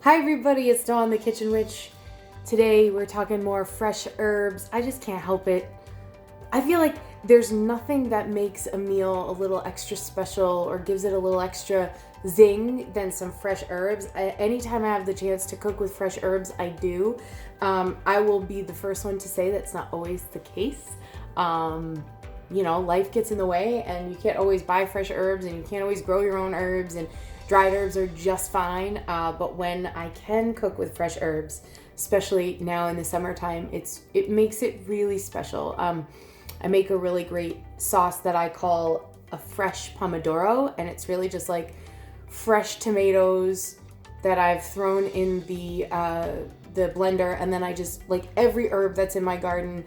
Hi everybody, it's Dawn the Kitchen Witch. Today we're talking more fresh herbs. I just can't help it. I feel like there's nothing that makes a meal a little extra special or gives it a little extra zing than some fresh herbs. Anytime I have the chance to cook with fresh herbs, I do. I will be the first one to say that's not always the case. Life gets in the way and you can't always buy fresh herbs and you can't always grow your own herbs, and dried herbs are just fine. But when I can cook with fresh herbs, especially now in the summertime, it makes it really special. I make a really great sauce that I call a fresh Pomodoro, and it's really just like fresh tomatoes that I've thrown in the blender, and then I just, like, every herb that's in my garden,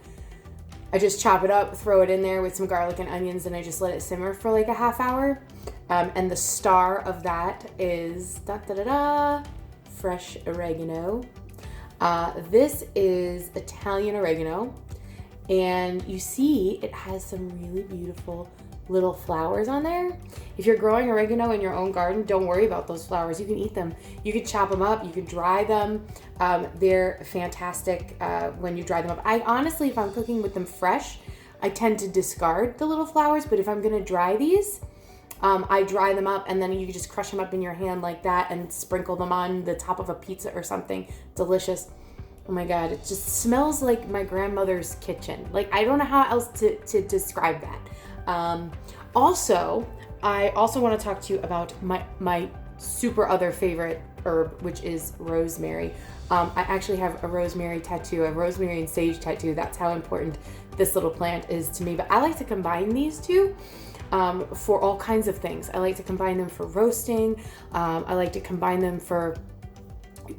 I just chop it up, throw it in there with some garlic and onions, and I just let it simmer for like a half hour. And the star of that is fresh oregano. This is Italian oregano, and you see it has some really beautiful little flowers on there. If you're growing oregano in your own garden, don't worry about those flowers. You can eat them. You can chop them up. You can dry them. They're fantastic when you dry them up. I honestly, if I'm cooking with them fresh, I tend to discard the little flowers, but if I'm gonna dry these, I dry them up, and then you can just crush them up in your hand like that and sprinkle them on the top of a pizza or something. Delicious. Oh my God, it just smells like my grandmother's kitchen. Like, I don't know how else to describe that. I also want to talk to you about my super other favorite herb, which is rosemary. I actually have a rosemary tattoo, a rosemary and sage tattoo. That's how important this little plant is to me. But I like to combine these two for all kinds of things. I like to combine them for roasting. I like to combine them for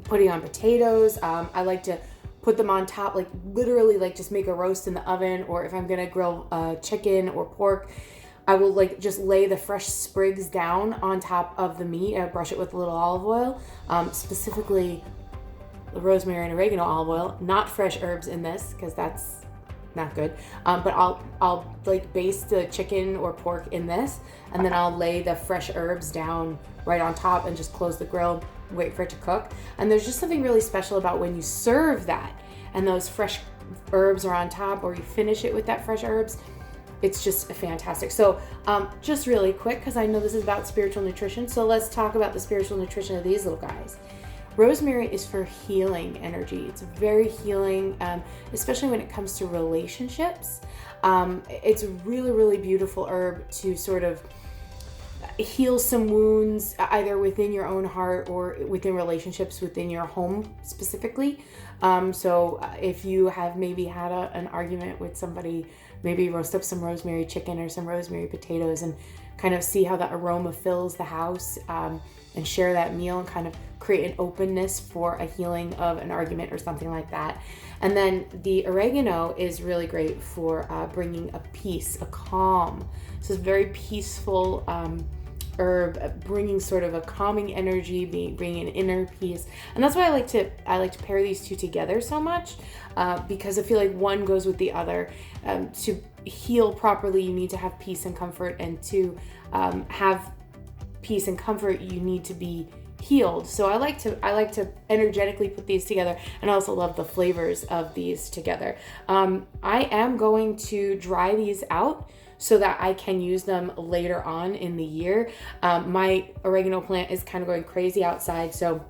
putting on potatoes. I like to put them on top, like literally, like just make a roast in the oven, or if I'm gonna grill chicken or pork, I will like just lay the fresh sprigs down on top of the meat. I brush it with a little olive oil, specifically the rosemary and oregano olive oil, not fresh herbs in this because that's not good. But I'll like baste the chicken or pork in this, and then I'll lay the fresh herbs down right on top and just close the grill, wait for it to cook. And there's just something really special about when you serve that and those fresh herbs are on top, or you finish it with that fresh herbs. It's just fantastic. So just really quick, because I know this is about spiritual nutrition, so let's talk about the spiritual nutrition of these little guys. Rosemary is for healing energy. It's very healing, especially when it comes to relationships. It's a really, really beautiful herb to sort of heal some wounds, either within your own heart or within relationships within your home specifically. So if you have maybe had an argument with somebody, maybe roast up some rosemary chicken or some rosemary potatoes and kind of see how the aroma fills the house, and share that meal and kind of create an openness for a healing of an argument or something like that. And then the oregano is really great for bringing a peace, a calm. So it's very peaceful herb, bringing sort of a calming energy, bringing an inner peace. And that's why I like to pair these two together so much, because I feel like one goes with the other. To heal properly, you need to have peace and comfort, and to have peace and comfort, you need to be healed. So I like to energetically put these together, and I also love the flavors of these together. I am going to dry these out so that I can use them later on in the year. My oregano plant is kind of going crazy outside, so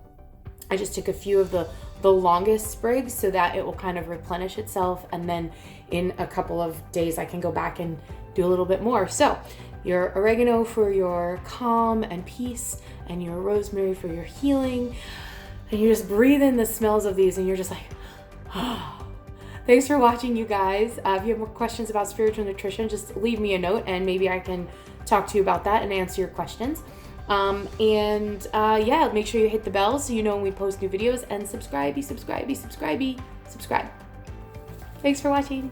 I just took a few of the longest sprigs so that it will kind of replenish itself, and then in a couple of days I can go back and do a little bit more. So your oregano for your calm and peace, and your rosemary for your healing, and you just breathe in the smells of these and you're just like, oh. Thanks for watching, you guys. If you have more questions about spiritual nutrition, just leave me a note and maybe I can talk to you about that and answer your questions. Yeah, make sure you hit the bell so you know when we post new videos, and subscribe. Thanks for watching.